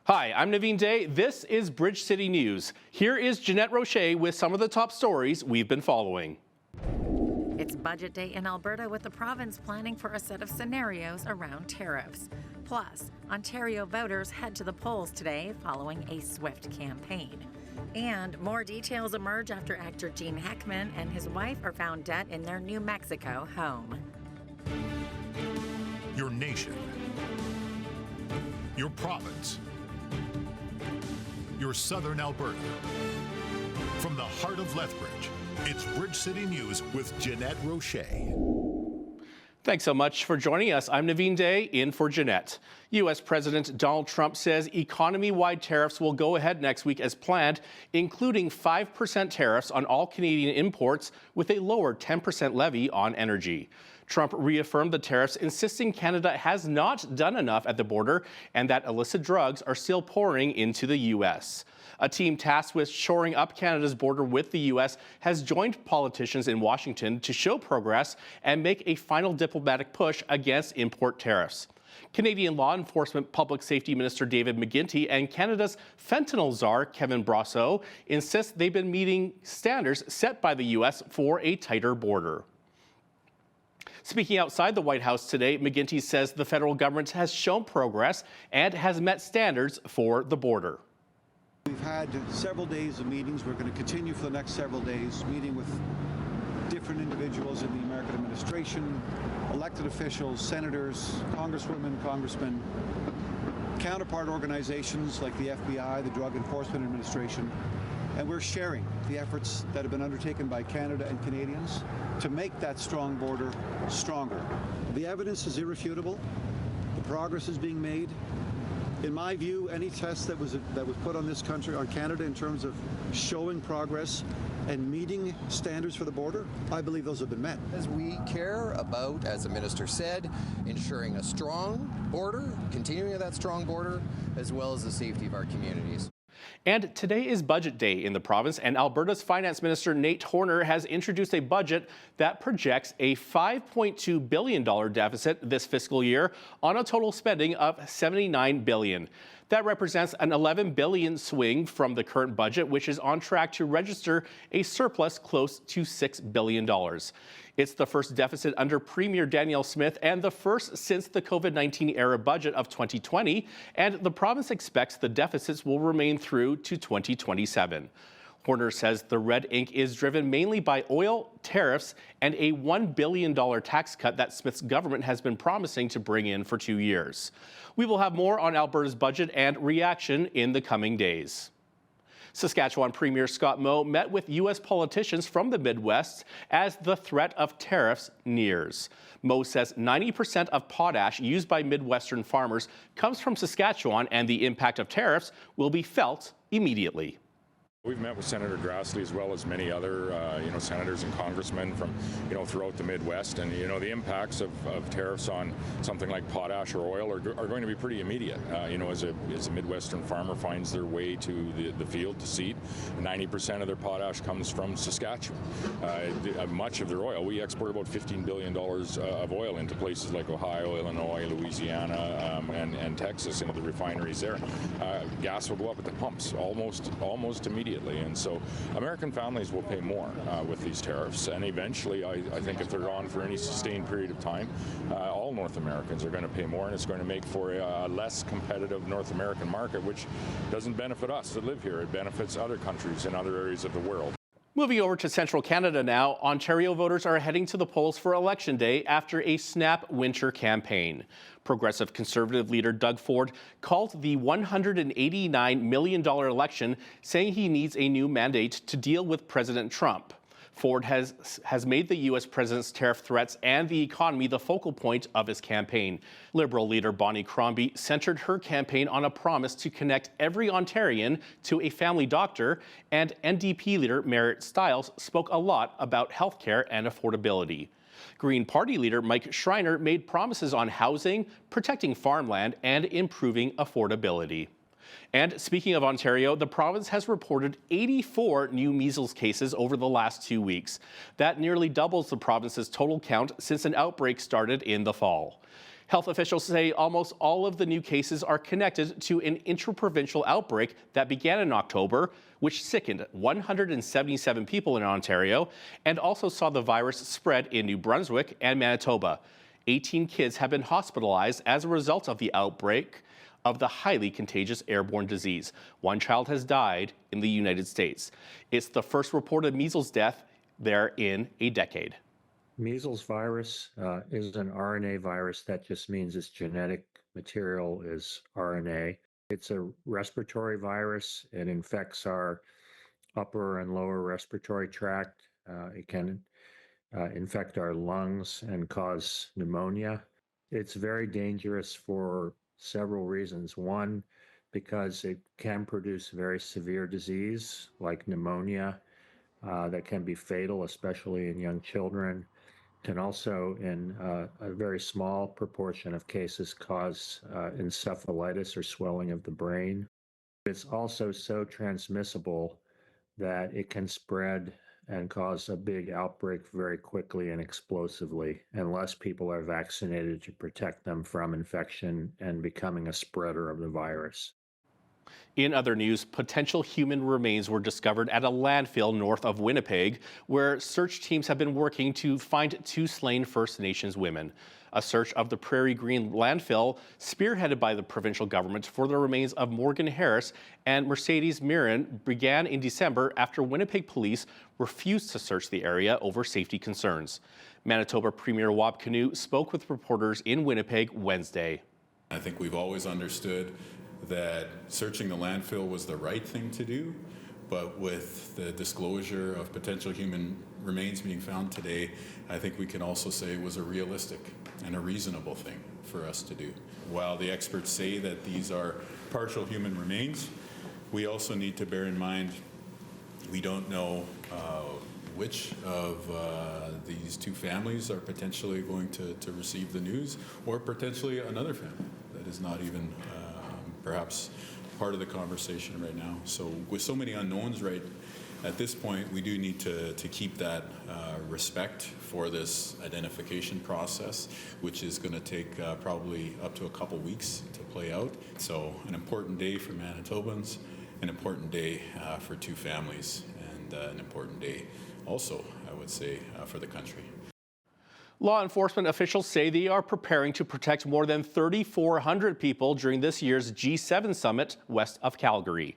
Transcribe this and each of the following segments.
Hi, I'm Naveen Day. This is Bridge City News. Here is Jeanette Roche with some of the top stories we've been following. It's budget day in Alberta, with the province planning for a set of scenarios around tariffs. Plus, Ontario voters head to the polls today following a swift campaign. And more details emerge after actor Gene Hackman and his wife are found dead in their New Mexico home. Your nation. Your province. Your southern Alberta. From the heart of Lethbridge, it's Bridge City News with Jeanette Roche. Thanks so much for joining us. I'm Naveen Day, in for Jeanette. U.S. President Donald Trump says economy-wide tariffs will go ahead next week as planned, including 5% tariffs on all Canadian imports with a lower 10% levy on energy. Trump reaffirmed the tariffs, insisting Canada has not done enough at the border and that illicit drugs are still pouring into the U.S. A team tasked with shoring up Canada's border with the U.S. has joined politicians in Washington to show progress and make a final diplomatic push against import tariffs. Canadian Law Enforcement Public Safety Minister David McGuinty and Canada's fentanyl czar Kevin Brosseau insist they've been meeting standards set by the U.S. for a tighter border. Speaking outside the White House today, McGuinty says the federal government has shown progress and has met standards for the border. We've had several days of meetings. We're going to continue for the next several days, meeting with different individuals in the American administration, elected officials, senators, congresswomen, congressmen, counterpart organizations like the FBI, the Drug Enforcement Administration, and we're sharing the efforts that have been undertaken by Canada and Canadians to make that strong border stronger. The evidence is irrefutable. The progress is being made. In my view, any test that was put on this country, on Canada, in terms of showing progress and meeting standards for the border, I believe those have been met. As we care about, as the minister said, ensuring a strong border, continuing that strong border, as well as the safety of our communities. And today is budget day in the province, and Alberta's Finance Minister Nate Horner has introduced a budget that projects a $5.2 billion deficit this fiscal year on a total spending of $79 billion. That represents an $11 billion swing from the current budget, which is on track to register a surplus close to $6 billion. It's the first deficit under Premier Danielle Smith and the first since the COVID-19 era budget of 2020, and the province expects the deficits will remain through to 2027. Horner says the red ink is driven mainly by oil, tariffs, and a $1 billion tax cut that Smith's government has been promising to bring in for 2 years. We will have more on Alberta's budget and reaction in the coming days. Saskatchewan Premier Scott Moe met with U.S. politicians from the Midwest as the threat of tariffs nears. Moe says 90% of potash used by Midwestern farmers comes from Saskatchewan, and the impact of tariffs will be felt immediately. We've met with Senator Grassley as well as many other, senators and congressmen from, throughout the Midwest, and the impacts of tariffs on something like potash or oil are going to be pretty immediate. As a Midwestern farmer finds their way to the field to seed, 90% of their potash comes from Saskatchewan. Much of their oil, we export about $15 billion of oil into places like Ohio, Illinois, Louisiana, and Texas, into the refineries there. Gas will go up at the pumps almost immediately. And so American families will pay more with these tariffs, and eventually I think if they're on for any sustained period of time, all North Americans are going to pay more, and it's going to make for a less competitive North American market, which doesn't benefit us that live here. It benefits other countries in other areas of the world. Moving over to central Canada now, Ontario voters are heading to the polls for Election Day after a snap winter campaign. Progressive Conservative leader Doug Ford called the $189 million election, saying he needs a new mandate to deal with President Trump. Ford has made the U.S. president's tariff threats and the economy the focal point of his campaign. Liberal leader Bonnie Crombie centered her campaign on a promise to connect every Ontarian to a family doctor, and NDP leader Merritt Stiles spoke a lot about health care and affordability. Green Party leader Mike Schreiner made promises on housing, protecting farmland, and improving affordability. And speaking of Ontario, the province has reported 84 new measles cases over the last 2 weeks. That nearly doubles the province's total count since an outbreak started in the fall. Health officials say almost all of the new cases are connected to an intraprovincial outbreak that began in October, which sickened 177 people in Ontario and also saw the virus spread in New Brunswick and Manitoba. 18 kids have been hospitalized as a result of the outbreak of the highly contagious airborne disease. One child has died in the United States. It's the first reported measles death there in a decade. Measles virus is an RNA virus. That just means its genetic material is RNA. It's a respiratory virus. It infects our upper and lower respiratory tract. It can infect our lungs and cause pneumonia. It's very dangerous for several reasons. One, because it can produce very severe disease like pneumonia that can be fatal, especially in young children. Can also, in a very small proportion of cases, cause encephalitis or swelling of the brain. It's also so transmissible that it can spread and cause a big outbreak very quickly and explosively unless people are vaccinated to protect them from infection and becoming a spreader of the virus. In other news, potential human remains were discovered at a landfill north of Winnipeg, where search teams have been working to find 2 slain First Nations women. A search of the Prairie Green landfill, spearheaded by the provincial government for the remains of Morgan Harris and Mercedes Mirren, began in December after Winnipeg police refused to search the area over safety concerns. Manitoba Premier Wab Kinew spoke with reporters in Winnipeg Wednesday. I think we've always understood that searching the landfill was the right thing to do, but with the disclosure of potential human remains being found today, I think we can also say it was a realistic and a reasonable thing for us to do. While the experts say that these are partial human remains, we also need to bear in mind we don't know which of these 2 families are potentially going to receive the news, or potentially another family that is not even perhaps part of the conversation right now. So with so many unknowns right at this point, we do need to keep that respect for this identification process, which is going to take probably up to a couple weeks to play out. So an important day for Manitobans, an important day for 2 families, and an important day also, I would say, for the country. Law enforcement officials say they are preparing to protect more than 3,400 people during this year's G7 summit west of Calgary.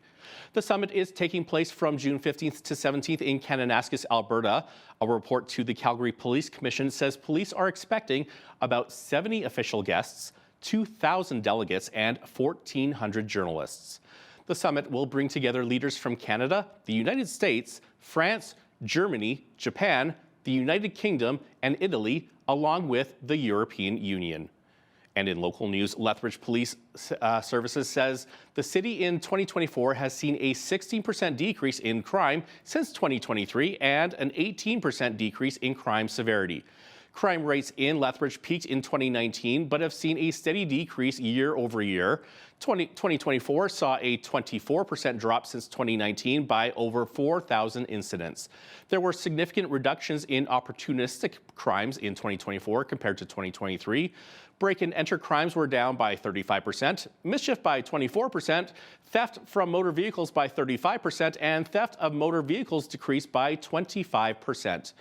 The summit is taking place from June 15th to 17th in Kananaskis, Alberta. A report to the Calgary Police Commission says police are expecting about 70 official guests, 2,000 delegates, and 1,400 journalists. The summit will bring together leaders from Canada, the United States, France, Germany, Japan, the United Kingdom, and Italy, along with the European Union. And in local news, Lethbridge Police Services says the city in 2024 has seen a 16% decrease in crime since 2023 and an 18% decrease in crime severity. Crime rates in Lethbridge peaked in 2019, but have seen a steady decrease year over year. 2024 saw a 24% drop since 2019 by over 4,000 incidents. There were significant reductions in opportunistic crimes in 2024 compared to 2023. Break and enter crimes were down by 35%, mischief by 24%, theft from motor vehicles by 35%, and theft of motor vehicles decreased by 25%.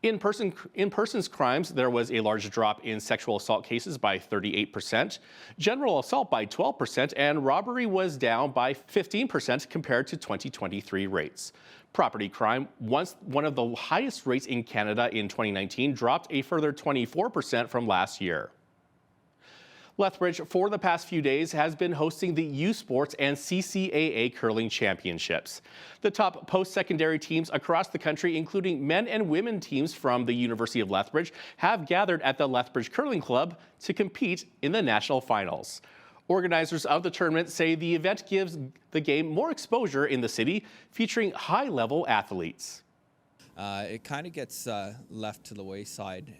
In persons crimes, there was a large drop in sexual assault cases by 38%, general assault by 12%, and robbery was down by 15% compared to 2023 rates. Property crime, once one of the highest rates in Canada in 2019, dropped a further 24% from last year. Lethbridge, for the past few days, has been hosting the U Sports and CCAA Curling Championships. The top post-secondary teams across the country, including men and women teams from the University of Lethbridge, have gathered at the Lethbridge Curling Club to compete in the national finals. Organizers of the tournament say the event gives the game more exposure in the city, featuring high-level athletes. It kind of gets left to the wayside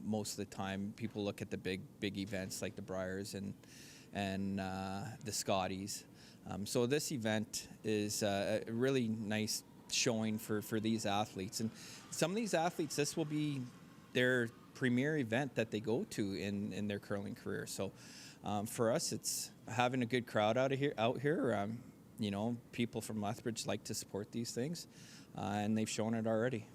most of the time. People look at the big events like the Briars and the Scotties. So this event is a really nice showing for these athletes. And some of these athletes, this will be their premier event that they go to in their curling career. So for us, it's having a good crowd out here. You know, people from Lethbridge like to support these things, and they've shown it already.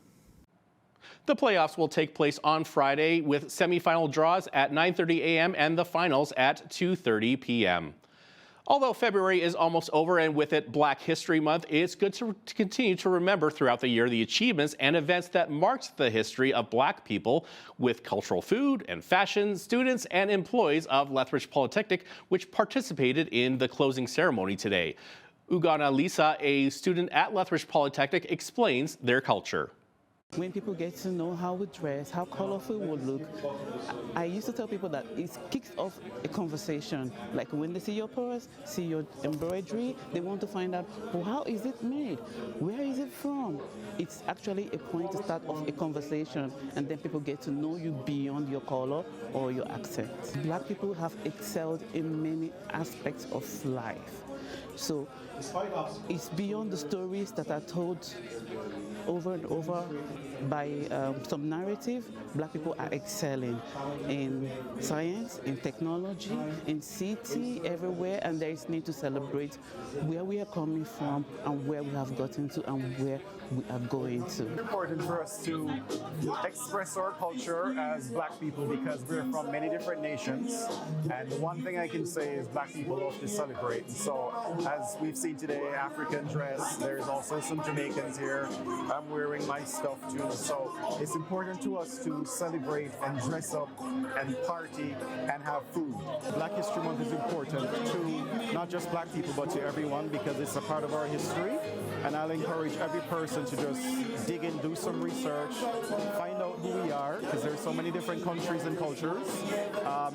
The playoffs will take place on Friday with semifinal draws at 9:30 a.m. and the finals at 2:30 p.m. Although February is almost over and with it Black History Month, it's good to continue to remember throughout the year the achievements and events that marked the history of Black people with cultural food and fashion, students and employees of Lethbridge Polytechnic, which participated in the closing ceremony today. Ugana Lisa, a student at Lethbridge Polytechnic, explains their culture. When people get to know how we dress, how colorful we look, I used to tell people that it kicks off a conversation. Like when they see your purse, see your embroidery, they want to find out, well, how is it made? Where is it from? It's actually a point to start off a conversation, and then people get to know you beyond your color or your accent. Black people have excelled in many aspects of life. So it's beyond the stories that are told over and over by some narrative. Black people are excelling in science, in technology, in city, everywhere, and there is need to celebrate where we are coming from and where we have gotten to and where we are going to. It's important for us to express our culture as Black people because we're from many different nations, and the one thing I can say is Black people love to celebrate. And so as we've seen today, African dress, there's also some Jamaicans here. I'm wearing my stuff too, so it's important to us to celebrate and dress up and party and have food. Black History Month is important to not just Black people but to everyone because it's a part of our history, and I'll encourage every person to just dig in, do some research, find out who we are, because there's so many different countries and cultures,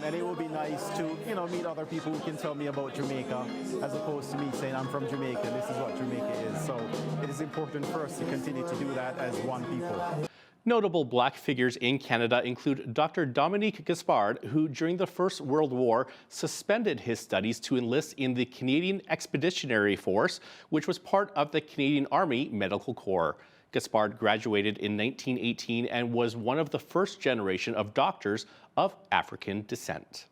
and it will be nice to, you know, meet other people who can tell me about Jamaica, as opposed to me saying I'm from Jamaica, this is what Jamaica is. So it is important for us to continue to do that as one people. Notable Black figures in Canada include Dr. Dominique Gaspard, who during the First World War suspended his studies to enlist in the Canadian Expeditionary Force, which was part of the Canadian Army Medical Corps. Gaspard graduated in 1918 and was one of the first generation of doctors of African descent.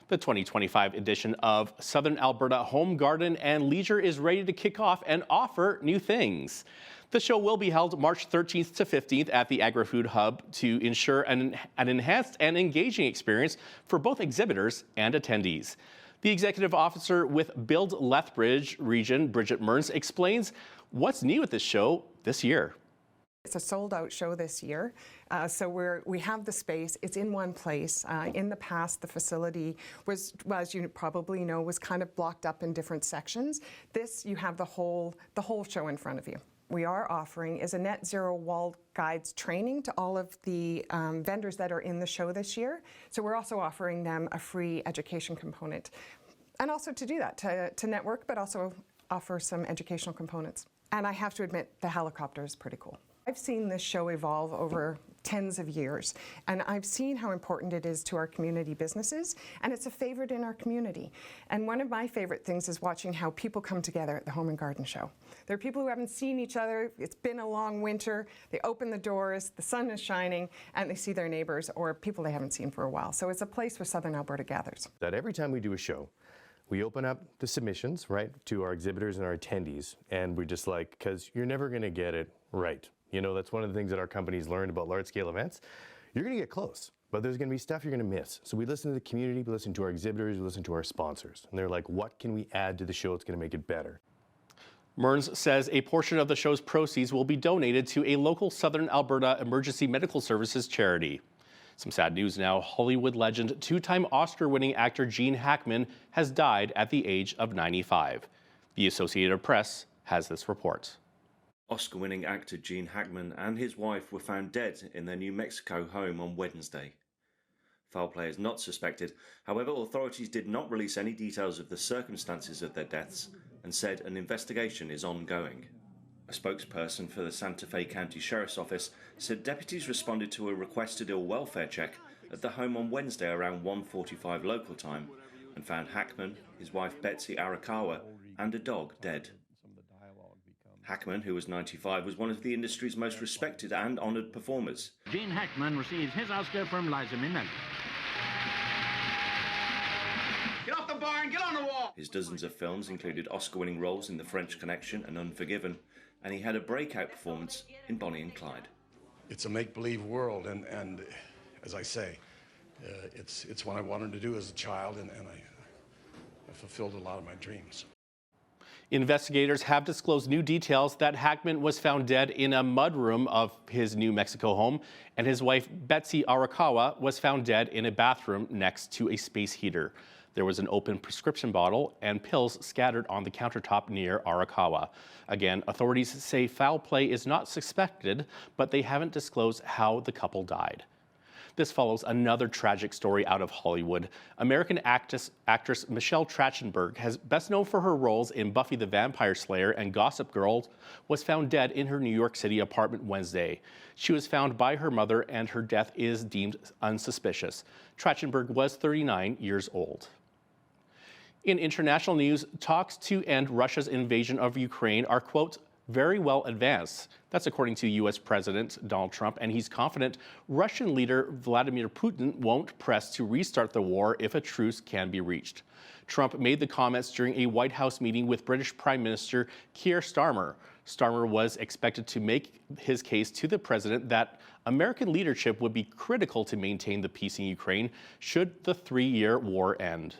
The 2025 edition of Southern Alberta Home, Garden and Leisure is ready to kick off and offer new things. The show will be held March 13th to 15th at the Agri-Food Hub to ensure an enhanced and engaging experience for both exhibitors and attendees. The executive officer with Build Lethbridge region, Bridget Mearns, explains what's new at this show this year. It's a sold-out show this year, so we have the space. It's in one place. In the past, the facility was, well, as you probably know, was kind of blocked up in different sections. This, you have the whole show in front of you. We are offering is a net zero wall guides training to all of the vendors that are in the show this year. So we're also offering them a free education component, and also to do that to network, but also offer some educational components. And I have to admit, the helicopter is pretty cool. I've seen this show evolve over tens of years, and I've seen how important it is to our community businesses, and it's a favorite in our community. And one of my favorite things is watching how people come together at the Home and Garden Show. There are people who haven't seen each other, it's been a long winter, they open the doors, the sun is shining, and they see their neighbors or people they haven't seen for a while. So it's a place where Southern Alberta gathers. That every time we do a show, we open up the submissions, right, to our exhibitors and our attendees, and we're just like, because you're never going to get it right. You know, that's one of the things that our company's learned about large-scale events. You're going to get close, but there's going to be stuff you're going to miss. So we listen to the community, we listen to our exhibitors, we listen to our sponsors, and they're like, what can we add to the show that's going to make it better? Mearns says a portion of the show's proceeds will be donated to a local Southern Alberta Emergency Medical Services charity. Some sad news now. Hollywood legend, two-time Oscar-winning actor Gene Hackman has died at the age of 95. The Associated Press has this report. Oscar-winning actor Gene Hackman and his wife were found dead in their New Mexico home on Wednesday. Foul play is not suspected. However, authorities did not release any details of the circumstances of their deaths and said an investigation is ongoing. A spokesperson for the Santa Fe County Sheriff's Office said deputies responded to a requested ill welfare check at the home on Wednesday around 1:45 local time and found Hackman, his wife Betsy Arakawa, and a dog dead. Hackman, who was 95, was one of the industry's most respected and honoured performers. Gene Hackman receives his Oscar from Liza Minnelli. Get off the bar and get on the wall! His dozens of films included Oscar-winning roles in The French Connection and Unforgiven, and he had a breakout performance in Bonnie and Clyde. It's a make-believe world, and as I say, it's what I wanted to do as a child, and I fulfilled a lot of my dreams. Investigators have disclosed new details that Hackman was found dead in a mudroom of his New Mexico home, and his wife, Betsy Arakawa, was found dead in a bathroom next to a space heater. There was an open prescription bottle and pills scattered on the countertop near Arakawa. Again, authorities say foul play is not suspected, but they haven't disclosed how the couple died. This follows another tragic story out of Hollywood. American actress Michelle Trachtenberg, best known for her roles in Buffy the Vampire Slayer and Gossip Girl, was found dead in her New York City apartment Wednesday. She was found by her mother, and her death is deemed unsuspicious. Trachtenberg was 39 years old. In international news, talks to end Russia's invasion of Ukraine are, quote, very well advanced. That's according to U.S. President Donald Trump, and he's confident Russian leader Vladimir Putin won't press to restart the war if a truce can be reached. Trump made the comments during a White House meeting with British Prime Minister Keir Starmer. Starmer was expected to make his case to the president that American leadership would be critical to maintain the peace in Ukraine should the three-year war end.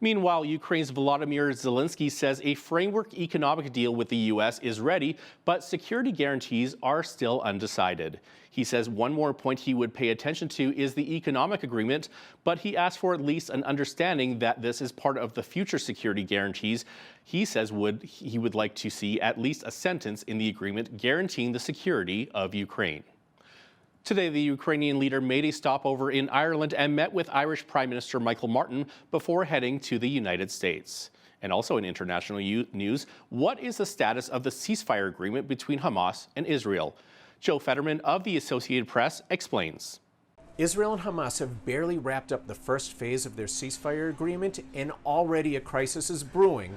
Meanwhile, Ukraine's Volodymyr Zelensky says a framework economic deal with the U.S. is ready, but security guarantees are still undecided. He says one more point he would pay attention to is the economic agreement, but he asked for at least an understanding that this is part of the future security guarantees. He says he would like to see at least a sentence in the agreement guaranteeing the security of Ukraine. Today, the Ukrainian leader made a stopover in Ireland and met with Irish Prime Minister Michael Martin before heading to the United States. And also in international news, what is the status of the ceasefire agreement between Hamas and Israel? Joe Fetterman of the Associated Press explains. Israel and Hamas have barely wrapped up the first phase of their ceasefire agreement, and already a crisis is brewing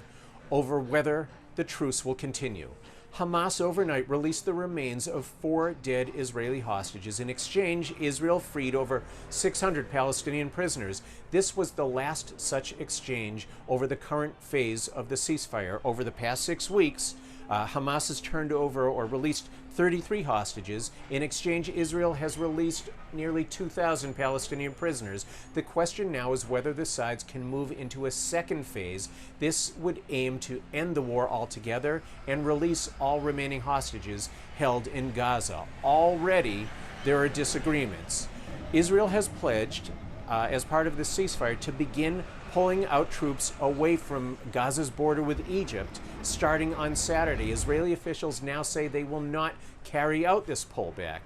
over whether the truce will continue. Hamas overnight released the remains of 4 dead Israeli hostages. In exchange, Israel freed over 600 Palestinian prisoners. This was the last such exchange over the current phase of the ceasefire. Over the past 6 weeks, Hamas has turned over or released 33 hostages. In exchange, Israel has released nearly 2,000 Palestinian prisoners. The question now is whether the sides can move into a second phase. This would aim to end the war altogether and release all remaining hostages held in Gaza. Already, there are disagreements. Israel has pledged, as part of the ceasefire, to begin pulling out troops away from Gaza's border with Egypt starting on Saturday. Israeli officials now say they will not carry out this pullback.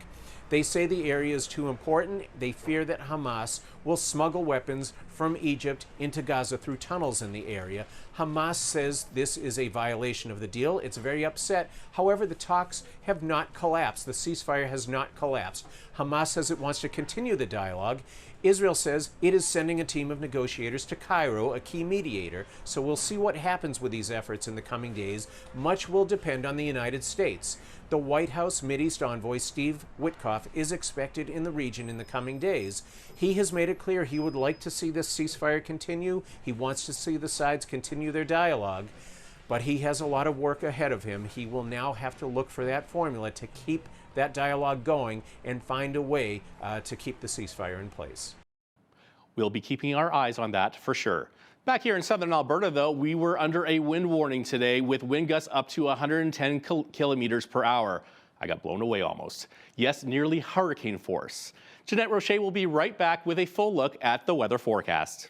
They say the area is too important. They fear that Hamas will smuggle weapons from Egypt into Gaza through tunnels in the area. Hamas says this is a violation of the deal. It's very upset. However, the talks have not collapsed. The ceasefire has not collapsed. Hamas says it wants to continue the dialogue. Israel says it is sending a team of negotiators to Cairo, a key mediator. So we'll see what happens with these efforts in the coming days. Much will depend on the United States. The White House Mideast envoy Steve Witkoff is expected in the region in the coming days. He has made it clear he would like to see this ceasefire continue. He wants to see the sides continue their dialogue, but he has a lot of work ahead of him. He will now have to look for that formula to keep that dialogue going and find a way to keep the ceasefire in place. We'll be keeping our eyes on that for sure. Back here in southern Alberta, though, we were under a wind warning today with wind gusts up to 110 kilometers per hour. I got blown away almost. Yes, nearly hurricane force. Jeanette Roche will be right back with a full look at the weather forecast.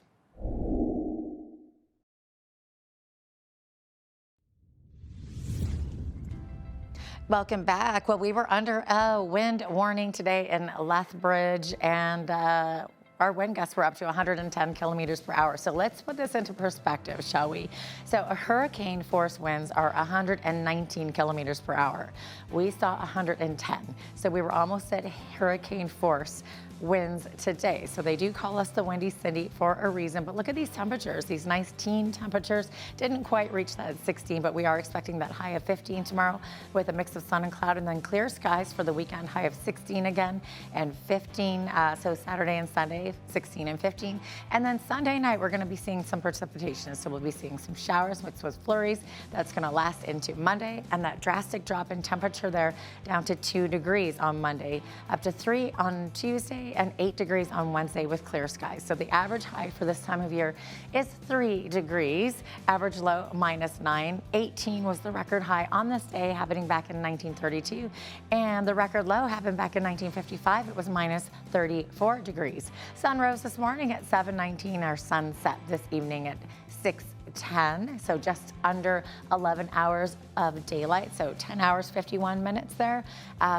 Welcome back. Well, we were under a wind warning today in Lethbridge, and our wind gusts were up to 110 kilometers per hour. So let's put this into perspective, shall we? So hurricane force winds are 119 kilometers per hour. We saw 110. So we were almost at hurricane force winds today. So they do call us the Windy City for a reason. But look at these temperatures, these nice teen temperatures. Didn't quite reach that 16, but we are expecting that high of 15 tomorrow with a mix of sun and cloud, and then clear skies for the weekend, high of 16 again and 15. So Saturday and Sunday, 16 and 15. And then Sunday night, we're going to be seeing some precipitation. So we'll be seeing some showers mixed with flurries. That's going to last into Monday, and that drastic drop in temperature there down to 2 degrees on Monday, up to 3 on Tuesday, and 8 degrees on Wednesday with clear skies. So the average high for this time of year is 3 degrees, average low -9. 18 was the record high on this day, happening back in 1932, and the record low happened back in 1955. It was -34 degrees. Sun rose this morning at 7:19. Our sun set this evening at 6:10, so just under 11 hours of daylight, so 10 hours 51 minutes there.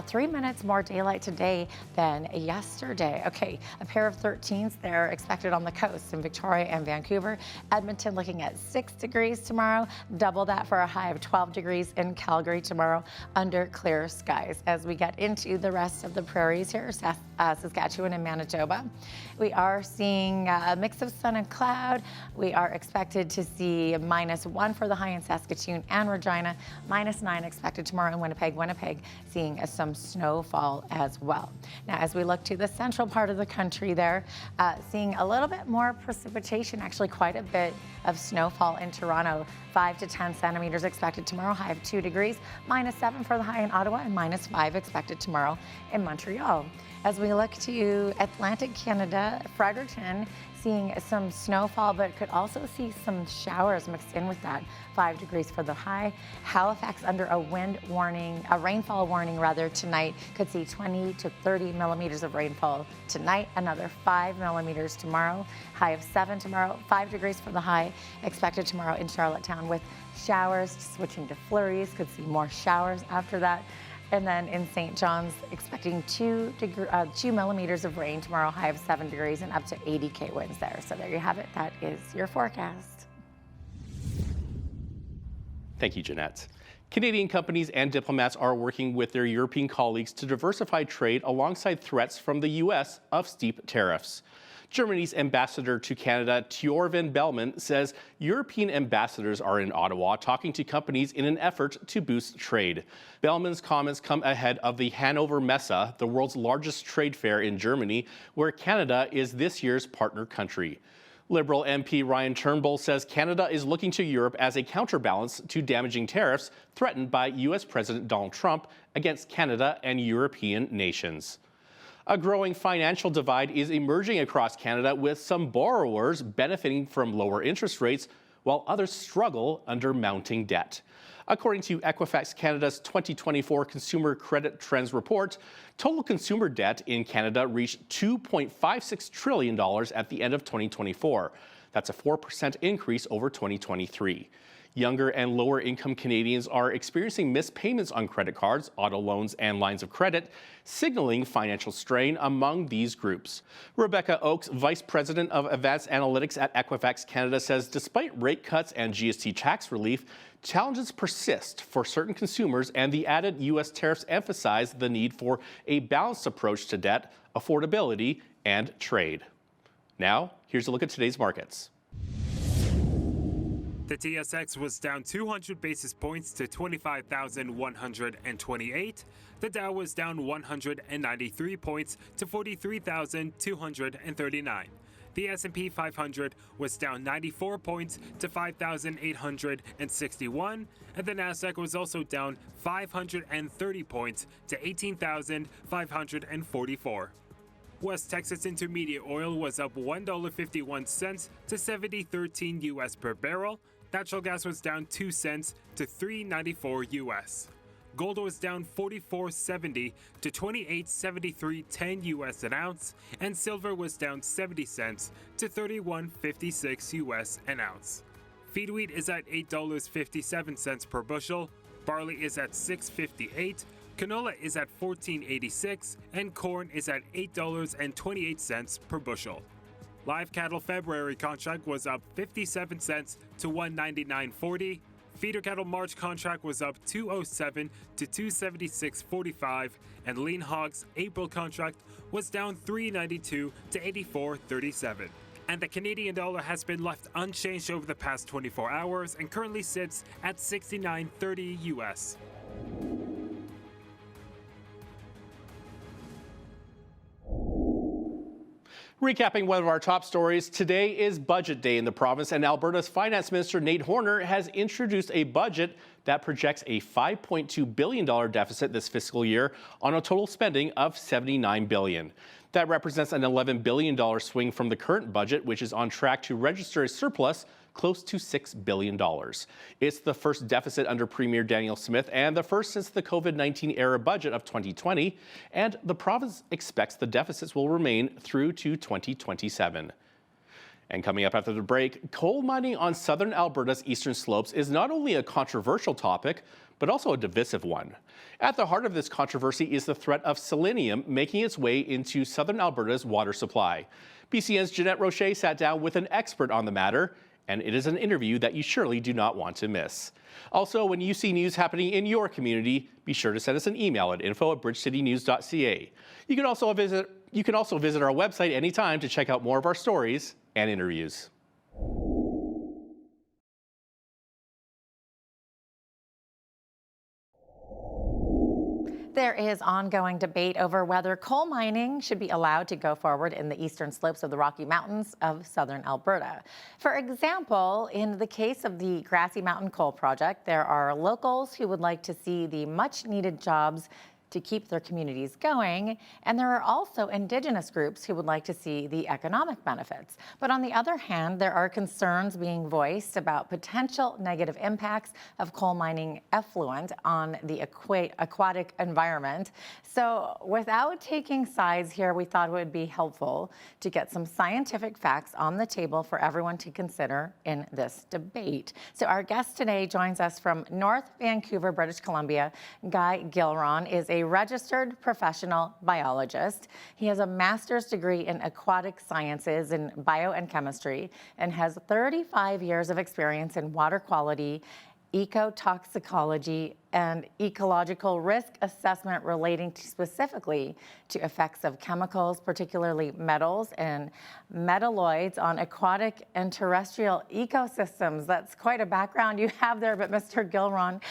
3 minutes more daylight today than yesterday. Okay, a pair of 13s there expected on the coast in Victoria and Vancouver. Edmonton looking at 6 degrees tomorrow, double that for a high of 12 degrees in Calgary tomorrow under clear skies. As we get into the rest of the prairies here, Saskatchewan and Manitoba, we are seeing a mix of sun and cloud. We are expected to see -1 for the high in Saskatoon and Regina, -9 expected tomorrow in Winnipeg, seeing some snowfall as well. Now, as we look to the central part of the country there, seeing a little bit more precipitation, actually quite a bit of snowfall in Toronto, 5 to 10 centimeters expected tomorrow, high of 2 degrees, -7 for the high in Ottawa, and -5 expected tomorrow in Montreal. As we look to Atlantic Canada, Fredericton, seeing some snowfall, but could also see some showers mixed in with that, 5 degrees for the high. Halifax under a wind warning, a rainfall warning rather, tonight, could see 20 to 30 millimeters of rainfall tonight, another 5 millimeters tomorrow, high of 7 tomorrow, 5 degrees for the high expected tomorrow in Charlottetown with showers switching to flurries, could see more showers after that. And then in St. John's, expecting 2 millimeters of rain tomorrow, high of 7 degrees and up to 80 winds there. So there you have it. That is your forecast. Thank you, Jeanette. Canadian companies and diplomats are working with their European colleagues to diversify trade alongside threats from the U.S. of steep tariffs. Germany's ambassador to Canada, Thorvin Bellman, says European ambassadors are in Ottawa talking to companies in an effort to boost trade. Bellman's comments come ahead of the Hannover Messe, the world's largest trade fair in Germany, where Canada is this year's partner country. Liberal MP Ryan Turnbull says Canada is looking to Europe as a counterbalance to damaging tariffs threatened by U.S. President Donald Trump against Canada and European nations. A growing financial divide is emerging across Canada, with some borrowers benefiting from lower interest rates while others struggle under mounting debt. According to Equifax Canada's 2024 Consumer Credit Trends Report, total consumer debt in Canada reached $2.56 trillion at the end of 2024. That's a 4% increase over 2023. Younger and lower income Canadians are experiencing missed payments on credit cards, auto loans, and lines of credit, signaling financial strain among these groups. Rebecca Oakes, Vice President of Advanced Analytics at Equifax Canada, says despite rate cuts and GST tax relief, challenges persist for certain consumers, and the added U.S. tariffs emphasize the need for a balanced approach to debt, affordability, and trade. Now, here's a look at today's markets. The TSX was down 200 basis points to 25,128. The Dow was down 193 points to 43,239. The S&P 500 was down 94 points to 5,861, and the Nasdaq was also down 530 points to 18,544. West Texas Intermediate oil was up $1.51 to $70.13 US per barrel. Natural gas was down 2 cents to $3.94 US. Gold was down $44.70 to $28.73.10 US an ounce, and silver was down 70 cents to $31.56 US an ounce. Feed wheat is at $8.57 per bushel, barley is at $6.58, canola is at $14.86, and corn is at $8.28 per bushel. Live cattle February contract was up 57 cents to $199.40. Feeder cattle March contract was up $207 to $276.45, and lean hogs April contract was down $392 to $84.37. And the Canadian dollar has been left unchanged over the past 24 hours and currently sits at 69.30 US. Recapping one of our top stories, today is budget day in the province, and Alberta's Finance Minister Nate Horner has introduced a budget that projects a $5.2 billion deficit this fiscal year on a total spending of $79 billion. That represents an $11 billion swing from the current budget, which is on track to register a surplus close to $6 billion. It's the first deficit under Premier Daniel Smith and the first since the COVID-19 era budget of 2020, and the province expects the deficits will remain through to 2027. And coming up after the break, coal mining on southern Alberta's eastern slopes is not only a controversial topic, but also a divisive one. At the heart of this controversy is the threat of selenium making its way into southern Alberta's water supply. BCN's Jeanette Roche sat down with an expert on the matter, and it is an interview that you surely do not want to miss. Also, when you see news happening in your community, be sure to send us an email at info@bridgecitynews.ca. You can also visit our website anytime to check out more of our stories and interviews. There is ongoing debate over whether coal mining should be allowed to go forward in the eastern slopes of the Rocky Mountains of southern Alberta. For example, in the case of the Grassy Mountain Coal Project, there are locals who would like to see the much-needed jobs to keep their communities going, and there are also Indigenous groups who would like to see the economic benefits. But on the other hand, there are concerns being voiced about potential negative impacts of coal mining effluent on the aquatic environment. So without taking sides here, we thought it would be helpful to get some scientific facts on the table for everyone to consider in this debate. So our guest today joins us from North Vancouver, British Columbia. Guy Gilron is a registered professional biologist. He has a master's degree in aquatic sciences in bio and chemistry and has 35 years of experience in water quality, ecotoxicology, and ecological risk assessment relating specifically to effects of chemicals, particularly metals and metalloids on aquatic and terrestrial ecosystems. That's quite a background you have there, but Mr. Gilron,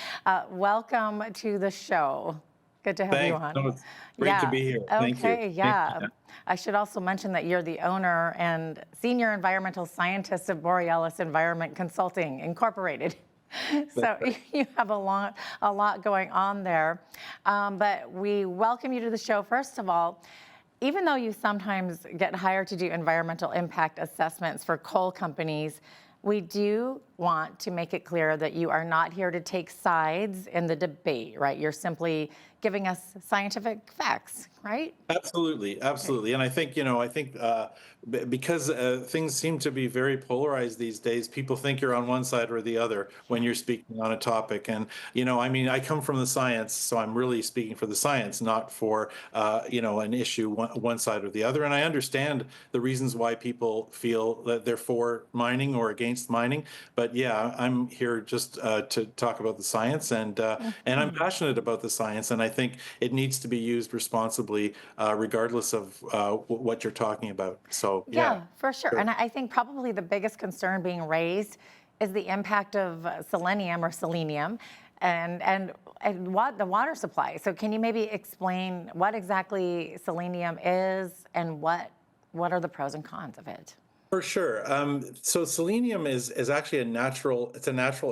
welcome to the show. Good to have you on. No, it's great to be here. Thank you. Okay, yeah. I should also mention that you're the owner and senior environmental scientist of Borealis Environment Consulting Incorporated. So you have a lot going on there. But we welcome you to the show. First of all, even though you sometimes get hired to do environmental impact assessments for coal companies, we do want to make it clear that you are not here to take sides in the debate, right? You're simply giving us scientific facts, right? Absolutely, absolutely. And I think, because things seem to be very polarized these days, people think you're on one side or the other when you're speaking on a topic. And, I come from the science, so I'm really speaking for the science, not for, an issue one side or the other. And I understand the reasons why people feel that they're for mining or against mining. But yeah, I'm here just to talk about the science, and I'm passionate about the science, and I think it needs to be used responsibly, regardless of what you're talking about. So yeah, for sure. And I think probably the biggest concern being raised is the impact of selenium and what the water supply. So can you maybe explain what exactly selenium is and what are the pros and cons of it? For sure. So selenium is actually a natural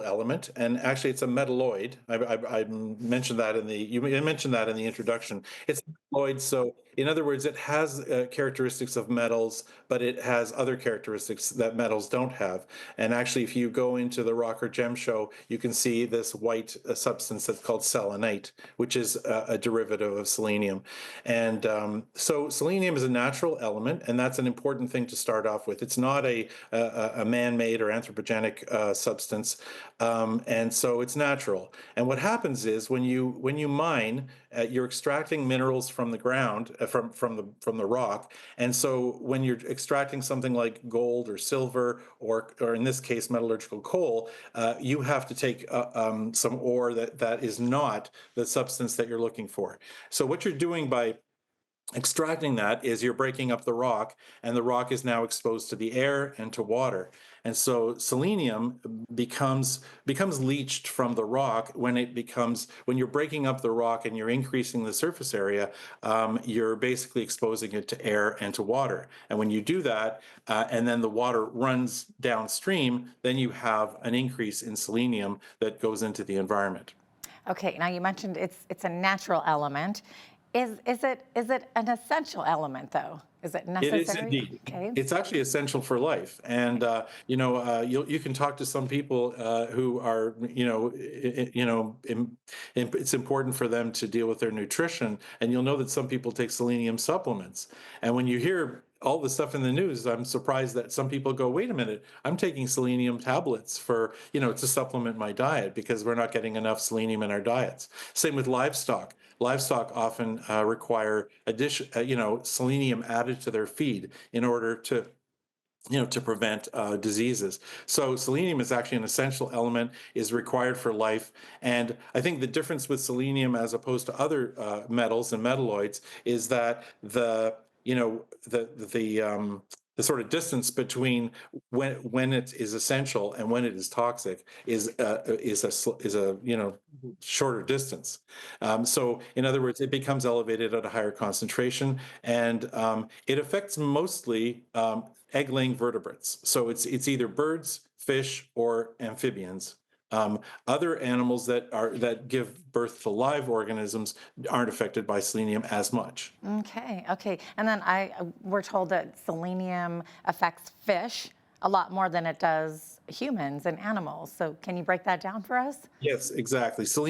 element, and actually it's a metalloid. I mentioned that you mentioned that in the introduction. It's a metalloid, so in other words, it has characteristics of metals, but it has other characteristics that metals don't have. And actually, if you go into the Rock or Gem show, you can see this white substance that's called selenite, which is a derivative of selenium. And so selenium is a natural element, and that's an important thing to start off with. It's not a man-made or anthropogenic substance, and so it's natural. And what happens is when you mine, you're extracting minerals from the ground, from the rock. And so when you're extracting something like gold or silver, or in this case metallurgical coal, you have to take some ore that is not the substance that you're looking for. So what you're doing by extracting that is you're breaking up the rock, and the rock is now exposed to the air and to water. And so selenium becomes leached from the rock when you're breaking up the rock and you're increasing the surface area, you're basically exposing it to air and to water. And when you do that, and then the water runs downstream, then you have an increase in selenium that goes into the environment. Okay, now you mentioned it's a natural element. Is it an essential element, though? Is it necessary? It is indeed. Okay. It's actually essential for life, and you can talk to some people who are it's important for them to deal with their nutrition, and you'll know that some people take selenium supplements. And when you hear all the stuff in the news, I'm surprised that some people go, wait a minute, I'm taking selenium tablets to supplement my diet because we're not getting enough selenium in our diets. Same with livestock. Livestock often require selenium added to their feed in order to prevent diseases. So selenium is actually an essential element, is required for life. And I think the difference with selenium as opposed to other metals and metalloids is that the sort of distance between when it is essential and when it is toxic is a shorter distance. So in other words, it becomes elevated at a higher concentration, and it affects mostly egg-laying vertebrates. So it's either birds, fish, or amphibians. Other animals that give birth to live organisms aren't affected by selenium as much. Okay. And then we're told that selenium affects fish a lot more than it does humans and animals. So can you break that down for us? Yes, exactly. Fish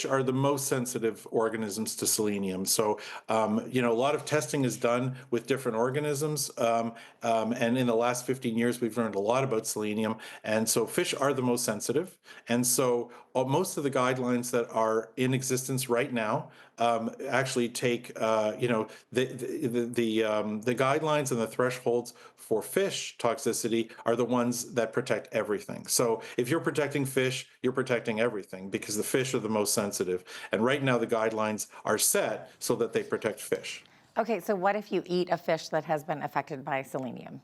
are the most sensitive organisms to selenium. So, a lot of testing is done with different organisms. And in the last 15 years, we've learned a lot about selenium. And so fish are the most sensitive. And so most of the guidelines that are in existence right now actually take, the guidelines and the thresholds for fish toxicity are the ones that protect everything. So if you're protecting fish, you're protecting everything because the fish are the most sensitive. And right now the guidelines are set so that they protect fish. Okay, so what if you eat a fish that has been affected by selenium?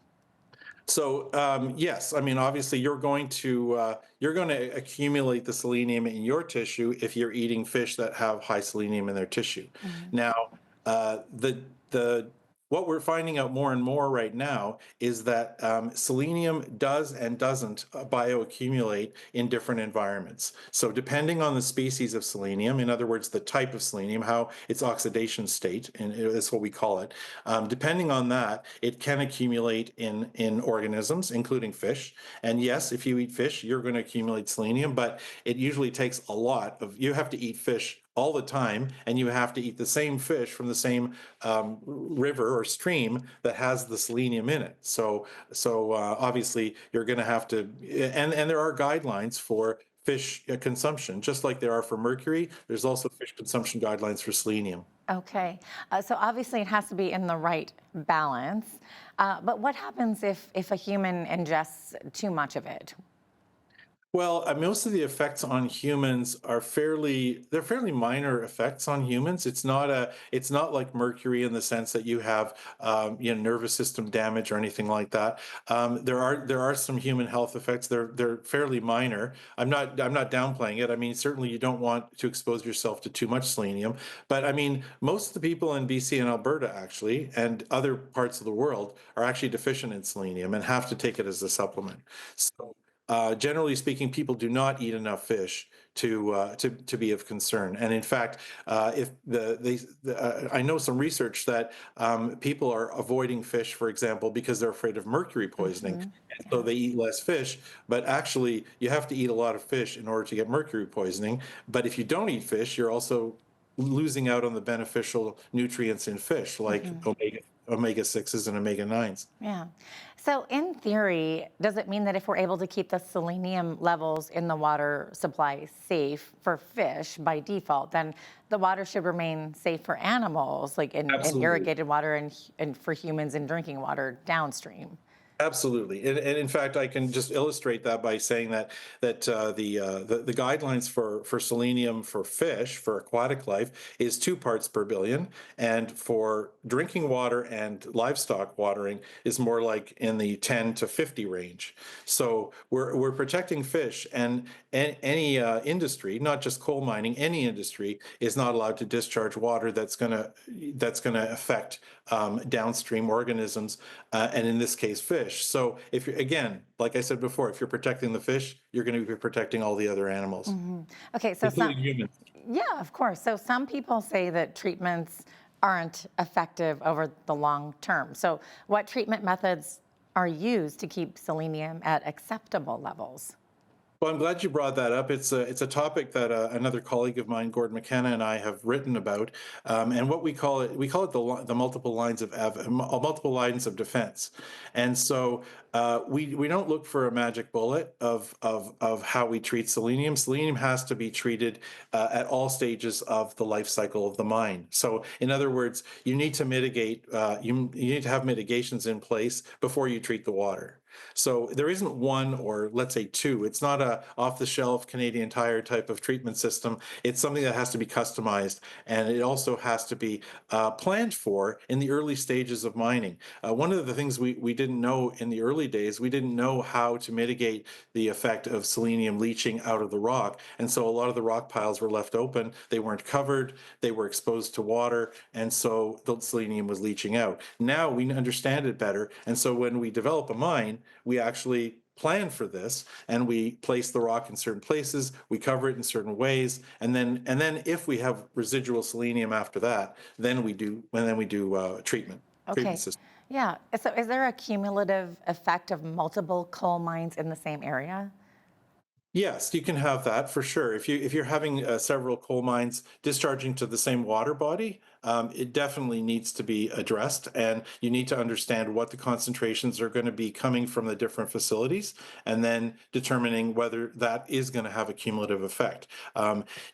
So yes, I mean obviously you're going to accumulate the selenium in your tissue if you're eating fish that have high selenium in their tissue. Mm-hmm. Now, what we're finding out more and more right now is that selenium does and doesn't bioaccumulate in different environments. So depending on the species of selenium, in other words, the type of selenium, how its oxidation state, and that's what we call it, depending on that, it can accumulate in organisms, including fish. And yes, if you eat fish, you're going to accumulate selenium, but it usually takes you have to eat fish all the time, and you have to eat the same fish from the same river or stream that has the selenium in it. So obviously you're going to have to, and there are guidelines for fish consumption, just like there are for mercury. There's also fish consumption guidelines for selenium. Okay, so obviously it has to be in the right balance. But what happens if a human ingests too much of it? Well, most of the effects on humans are fairly minor effects on humans. It's not like mercury in the sense that you have nervous system damage or anything like that. There are some human health effects. They're fairly minor. I'm not downplaying it. I mean, certainly you don't want to expose yourself to too much selenium, but I mean, most of the people in BC and Alberta actually, and other parts of the world, are actually deficient in selenium and have to take it as a supplement. So generally speaking, people do not eat enough fish to be of concern. And in fact, I know some research that people are avoiding fish, for example, because they're afraid of mercury poisoning. Mm-hmm. And so they eat less fish. But actually, you have to eat a lot of fish in order to get mercury poisoning. But if you don't eat fish, you're also losing out on the beneficial nutrients in fish, like omega-6s and omega-9s. Yeah. So in theory, does it mean that if we're able to keep the selenium levels in the water supply safe for fish by default, then the water should remain safe for animals, like in irrigated water and for humans in drinking water downstream? Absolutely, and in fact, I can just illustrate that by saying that the guidelines for selenium for fish for aquatic life is 2 parts per billion, and for drinking water and livestock watering is more like in the 10 to 50 range. So we're protecting fish, and any industry, not just coal mining, any industry is not allowed to discharge water that's going to affect downstream organisms, and in this case, fish. So if you're, again, like I said before, if you're protecting the fish, you're going to be protecting all the other animals, Okay, so including humans. yeah, of course. So some people say that treatments aren't effective over the long term. So what treatment methods are used to keep selenium at acceptable levels? Well, I'm glad you brought that up. It's a topic that another colleague of mine, Gordon McKenna, and I have written about, and what we call it the multiple lines of defense. And so we don't look for a magic bullet of how we treat selenium. Selenium has to be treated at all stages of the life cycle of the mine. So, in other words, you need to mitigate. You need to have mitigations in place before you treat the water. So there isn't one, or let's say two. It's not a off-the-shelf Canadian Tire type of treatment system. It's something that has to be customized, and it also has to be planned for in the early stages of mining. One of the things we didn't know in the early days, we didn't know how to mitigate the effect of selenium leaching out of the rock, and so a lot of the rock piles were left open. They weren't covered. They were exposed to water, and so the selenium was leaching out. Now we understand it better, and so when we develop a mine, we actually plan for this, and we place the rock in certain places, we cover it in certain ways, and then if we have residual selenium after that, then we do treatment. Okay. Treatment system. Yeah. So is there a cumulative effect of multiple coal mines in the same area? Yes, you can have that for sure. If you're having several coal mines discharging to the same water body, it definitely needs to be addressed, and you need to understand what the concentrations are going to be coming from the different facilities, and then determining whether that is going to have a cumulative effect.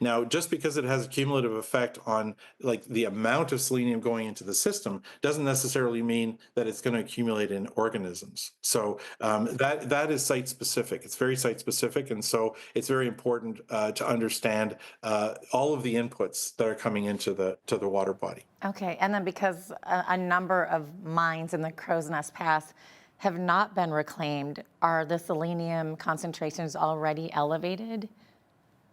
Now, just because it has a cumulative effect on like the amount of selenium going into the system doesn't necessarily mean that it's going to accumulate in organisms. So that is site specific. It's very site specific, and so it's very important to understand all of the inputs that are coming into the water body. Okay, and then because a number of mines in the Crow's Nest Pass have not been reclaimed, are the selenium concentrations already elevated?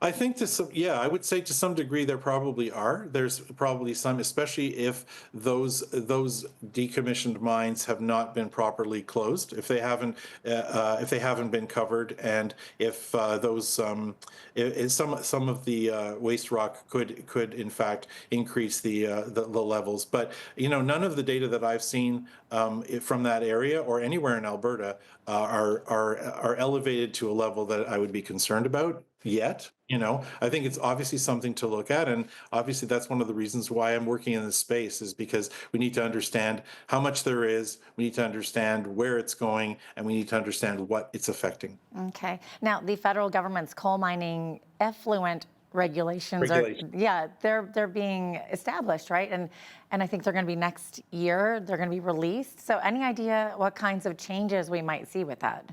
I think I would say to some degree there probably are. There's probably some, especially if those decommissioned mines have not been properly closed, if they haven't been covered, and if if some of the waste rock could in fact increase the levels. But none of the data that I've seen from that area or anywhere in Alberta are elevated to a level that I would be concerned about yet. I think it's obviously something to look at, and obviously that's one of the reasons why I'm working in this space, is because we need to understand how much there is, we need to understand where it's going, and we need to understand what it's affecting. Okay. Now, the federal government's coal mining effluent regulations they're being established, right? And I think they're going to be next year, they're going to be released. So any idea what kinds of changes we might see with that?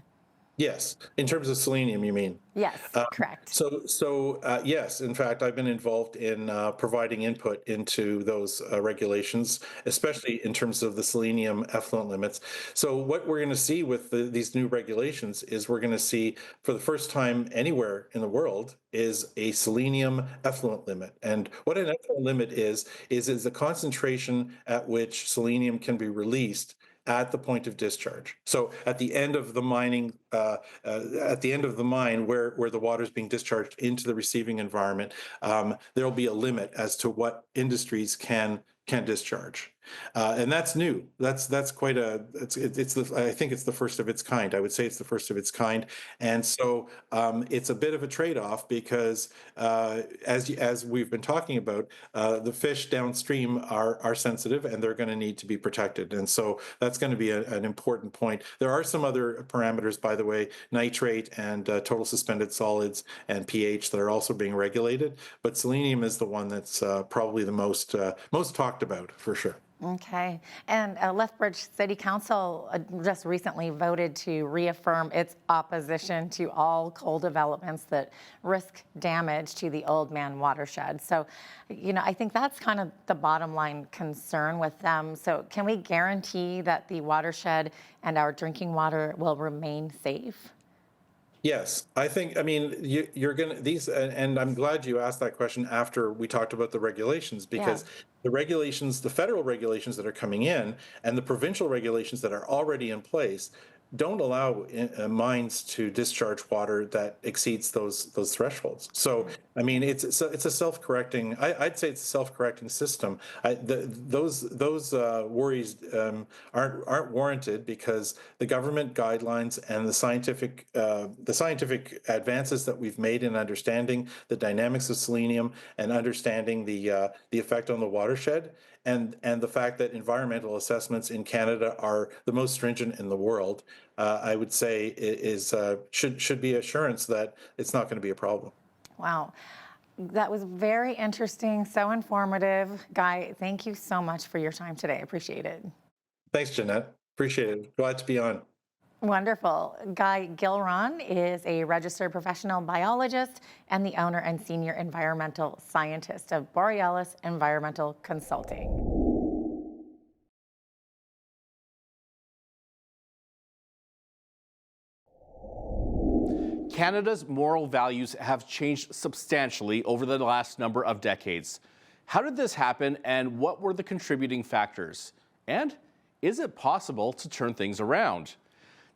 Yes, in terms of selenium, you mean? Yes, correct. So yes, in fact, I've been involved in providing input into those regulations, especially in terms of the selenium effluent limits. So what we're going to see with these new regulations is we're going to see, for the first time anywhere in the world, is a selenium effluent limit. And what an effluent limit is the concentration at which selenium can be released at the point of discharge. So at the end of the mining, at the end of the mine where the water is being discharged into the receiving environment, there'll be a limit as to what industries can discharge. and that's new. That's quite a. I think it's the first of its kind. I would say it's the first of its kind, and so it's a bit of a trade-off because as we've been talking about, the fish downstream are sensitive and they're going to need to be protected, and so that's going to be an important point. There are some other parameters, by the way, nitrate and total suspended solids and pH that are also being regulated, but selenium is the one that's probably the most talked about for sure. Okay. And Lethbridge City Council just recently voted to reaffirm its opposition to all coal developments that risk damage to the Old Man watershed. So, I think that's kind of the bottom line concern with them. So can we guarantee that the watershed and our drinking water will remain safe? Yes, you're going to these, and I'm glad you asked that question after we talked about the regulations, because the regulations, the federal regulations that are coming in and the provincial regulations that are already in place don't allow mines to discharge water that exceeds those thresholds. So, it's a self-correcting. I'd say it's a self-correcting system. Those worries aren't warranted because the government guidelines and the scientific advances that we've made in understanding the dynamics of selenium and understanding the effect on the watershed. And the fact that environmental assessments in Canada are the most stringent in the world, I would say should be assurance that it's not going to be a problem. Wow. That was very interesting, so informative. Guy, thank you so much for your time today. I appreciate it. Thanks, Jeanette. Appreciate it. Glad to be on. Wonderful. Guy Gilron is a registered professional biologist and the owner and senior environmental scientist of Borealis Environmental Consulting. Canada's moral values have changed substantially over the last number of decades. How did this happen, and what were the contributing factors? And is it possible to turn things around?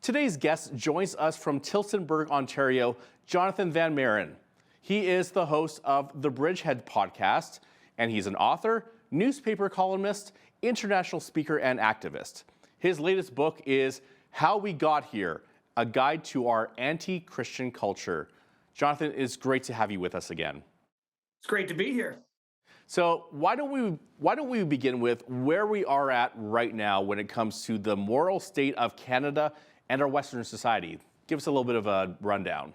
Today's guest joins us from Tillsonburg, Ontario, Jonathan Van Maren. He is the host of the Bridgehead podcast, and he's an author, newspaper columnist, international speaker, and activist. His latest book is How We Got Here, a guide to our anti-Christian culture. Jonathan, it's great to have you with us again. It's great to be here. So why don't we begin with where we are at right now when it comes to the moral state of Canada and our Western society? Give us a little bit of a rundown.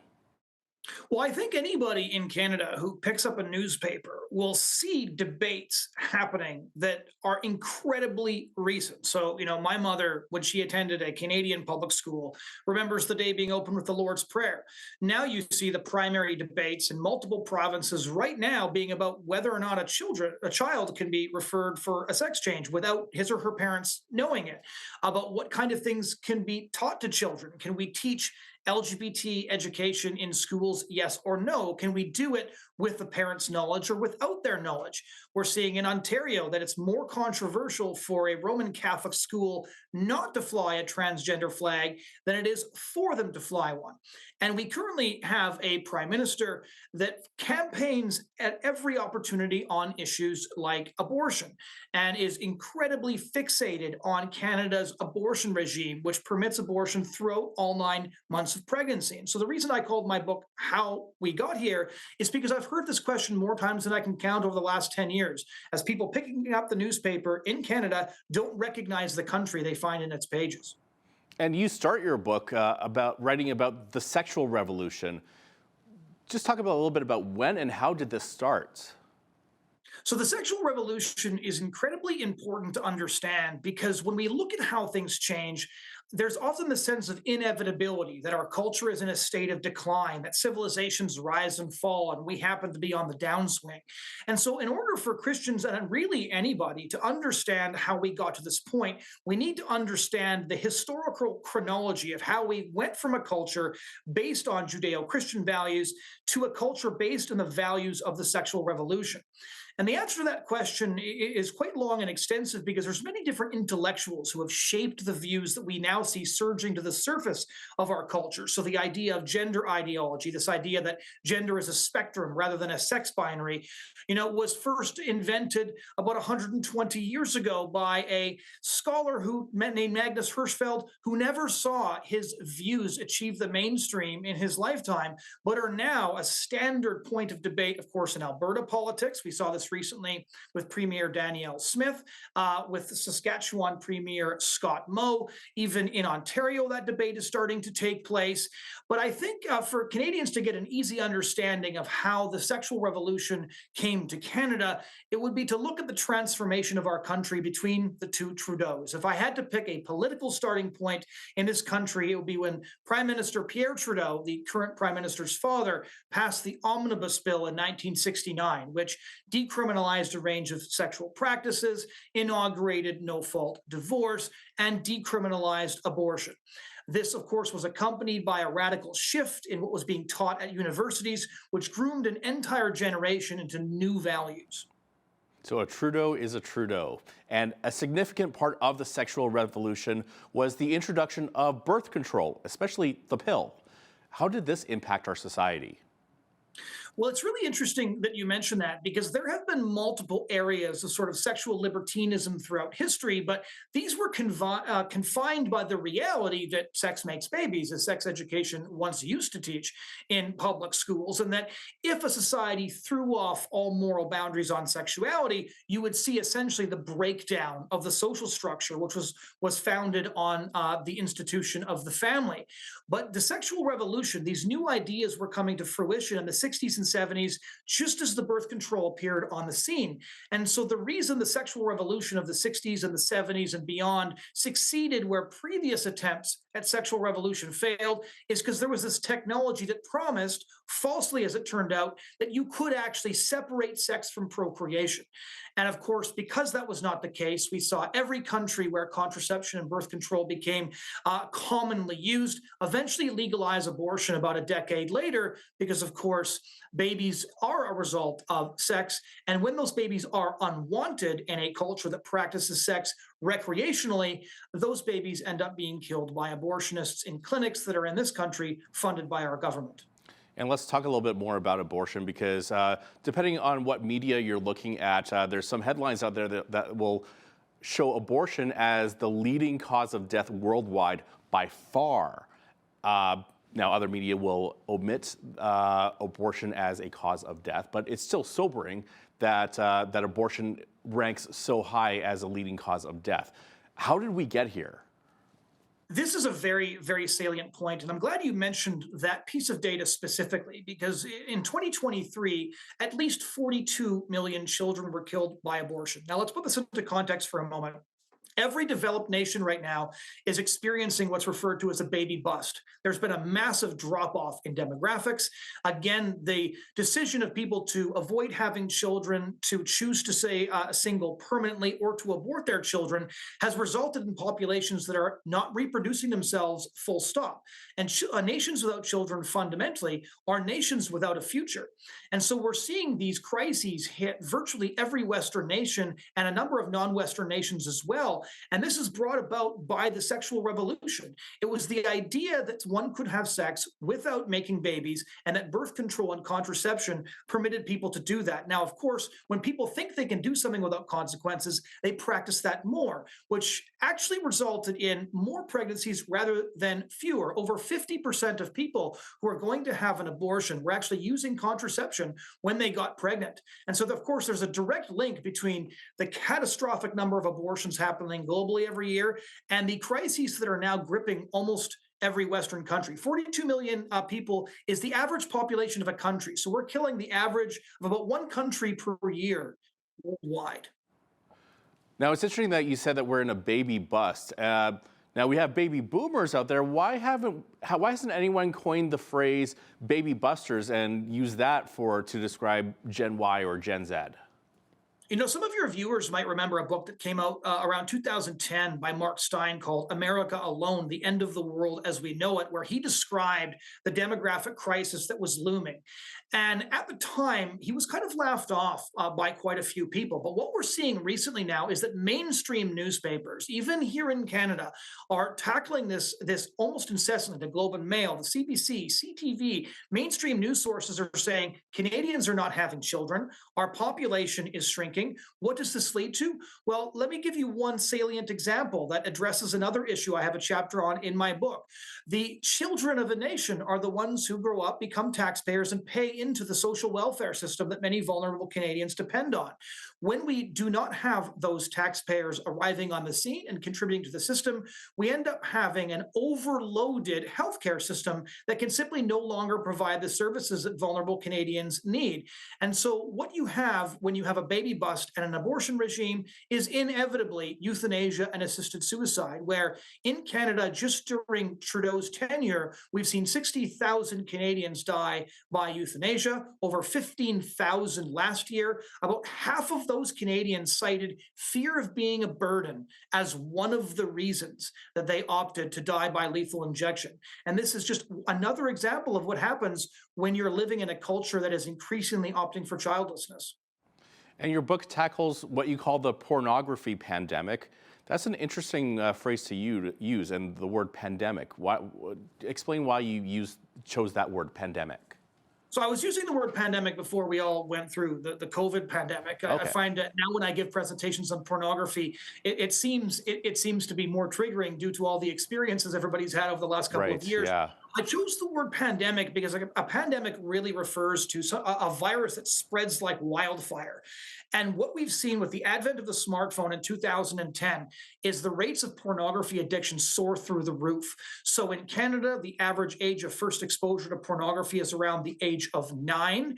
Well, I think anybody in Canada who picks up a newspaper will see debates happening that are incredibly recent. So, my mother, when she attended a Canadian public school, remembers the day being opened with the Lord's Prayer. Now you see the primary debates in multiple provinces right now being about whether or not a child can be referred for a sex change without his or her parents knowing it, about what kind of things can be taught to children. Can we teach LGBT education in schools, yes or no? Can we do it with the parents' knowledge or without their knowledge? We're seeing in Ontario that it's more controversial for a Roman Catholic school not to fly a transgender flag than it is for them to fly one. And we currently have a prime minister that campaigns at every opportunity on issues like abortion and is incredibly fixated on Canada's abortion regime, which permits abortion throughout all 9 months of pregnancy. And so the reason I called my book How We Got Here is because I've heard this question more times than I can count over the last 10 years, as people picking up the newspaper in Canada don't recognize the country they find in its pages. And you start your book about writing about the sexual revolution. Just talk about a little bit about when and how did this start? So the sexual revolution is incredibly important to understand because when we look at how things change, there's often the sense of inevitability that our culture is in a state of decline, that civilizations rise and fall, and we happen to be on the downswing. And so in order for Christians and really anybody to understand how we got to this point, we need to understand the historical chronology of how we went from a culture based on Judeo-Christian values to a culture based on the values of the sexual revolution. And the answer to that question is quite long and extensive because there's many different intellectuals who have shaped the views that we now now see surging to the surface of our culture. So the idea of gender ideology, this idea that gender is a spectrum rather than a sex binary, was first invented about 120 years ago by a scholar named Magnus Hirschfeld, who never saw his views achieve the mainstream in his lifetime, but are now a standard point of debate, of course, in Alberta politics. We saw this recently with Premier Danielle Smith, with the Saskatchewan Premier Scott Moe. Even in Ontario, that debate is starting to take place. But I think for Canadians to get an easy understanding of how the sexual revolution came to Canada, it would be to look at the transformation of our country between the two Trudeaus. If I had to pick a political starting point in this country, it would be when Prime Minister Pierre Trudeau, the current Prime Minister's father, passed the Omnibus Bill in 1969, which decriminalized a range of sexual practices, inaugurated no-fault divorce, and decriminalized abortion. This, of course, was accompanied by a radical shift in what was being taught at universities, which groomed an entire generation into new values. So a Trudeau is a Trudeau. And a significant part of the sexual revolution was the introduction of birth control, especially the pill. How did this impact our society? Well, it's really interesting that you mention that, because there have been multiple areas of sort of sexual libertinism throughout history, but these were confined by the reality that sex makes babies, as sex education once used to teach in public schools, and that if a society threw off all moral boundaries on sexuality, you would see essentially the breakdown of the social structure, which was founded on the institution of the family. But the sexual revolution, these new ideas were coming to fruition in the 60s and 70s, just as the birth control appeared on the scene. And so the reason the sexual revolution of the 60s and the 70s and beyond succeeded where previous attempts at sexual revolution failed is because there was this technology that promised, falsely as it turned out, that you could actually separate sex from procreation. And of course, because that was not the case, we saw every country where contraception and birth control became commonly used eventually legalize abortion about a decade later, because of course, babies are a result of sex. And when those babies are unwanted in a culture that practices sex recreationally, those babies end up being killed by abortionists in clinics that are in this country funded by our government. And let's talk a little bit more about abortion, because depending on what media you're looking at, there's some headlines out there that will show abortion as the leading cause of death worldwide by far. Now, other media will omit abortion as a cause of death, but it's still sobering that that abortion ranks so high as a leading cause of death. How did we get here? This is a very, very salient point, and I'm glad you mentioned that piece of data specifically, because in 2023, at least 42 million children were killed by abortion. Now, let's put this into context for a moment. Every developed nation right now is experiencing what's referred to as a baby bust. There's been a massive drop-off in demographics. Again, the decision of people to avoid having children, to choose to stay single permanently, or to abort their children has resulted in populations that are not reproducing themselves, full stop. And nations without children fundamentally are nations without a future. And so we're seeing these crises hit virtually every Western nation and a number of non-Western nations as well. And this is brought about by the sexual revolution. It was the idea that one could have sex without making babies, and that birth control and contraception permitted people to do that. Now, of course, when people think they can do something without consequences, they practice that more, which actually resulted in more pregnancies rather than fewer. Over 50% of people who are going to have an abortion were actually using contraception when they got pregnant. And so, of course, there's a direct link between the catastrophic number of abortions happening globally every year and the crises that are now gripping almost every Western country. 42 million people is the average population of a country. So we're killing the average of about one country per year worldwide. Now, it's interesting that you said that we're in a baby bust. Now, we have baby boomers out there. Why hasn't anyone coined the phrase baby busters and used that to describe Gen Y or Gen Z? You know, some of your viewers might remember a book that came out around 2010 by Mark Stein called America Alone, The End of the World as We Know It, where he described the demographic crisis that was looming. And at the time, he was kind of laughed off by quite a few people. But what we're seeing recently now is that mainstream newspapers, even here in Canada, are tackling this almost incessantly. The Globe and Mail, the CBC, CTV, mainstream news sources are saying Canadians are not having children. Our population is shrinking. What does this lead to? Well, let me give you one salient example that addresses another issue I have a chapter on in my book. The children of a nation are the ones who grow up, become taxpayers, and pay into the social welfare system that many vulnerable Canadians depend on. When we do not have those taxpayers arriving on the scene and contributing to the system, we end up having an overloaded healthcare system that can simply no longer provide the services that vulnerable Canadians need. And so what you have when you have a baby bust and an abortion regime is inevitably euthanasia and assisted suicide, where in Canada, just during Trudeau's tenure, we've seen 60,000 Canadians die by euthanasia, over 15,000 last year. About half of those Canadians cited fear of being a burden as one of the reasons that they opted to die by lethal injection. And this is just another example of what happens when you're living in a culture that is increasingly opting for childlessness. And your book tackles what you call the pornography pandemic. That's an interesting phrase to use, and the word pandemic. Explain why you chose that word, pandemic. So I was using the word pandemic before we all went through the COVID pandemic. Okay. I find that now when I give presentations on pornography, it seems to be more triggering due to all the experiences everybody's had over the last couple of years. Yeah. I chose the word pandemic because a pandemic really refers to a virus that spreads like wildfire. And what we've seen with the advent of the smartphone in 2010 is the rates of pornography addiction soar through the roof. So in Canada, the average age of first exposure to pornography is around the age of 9.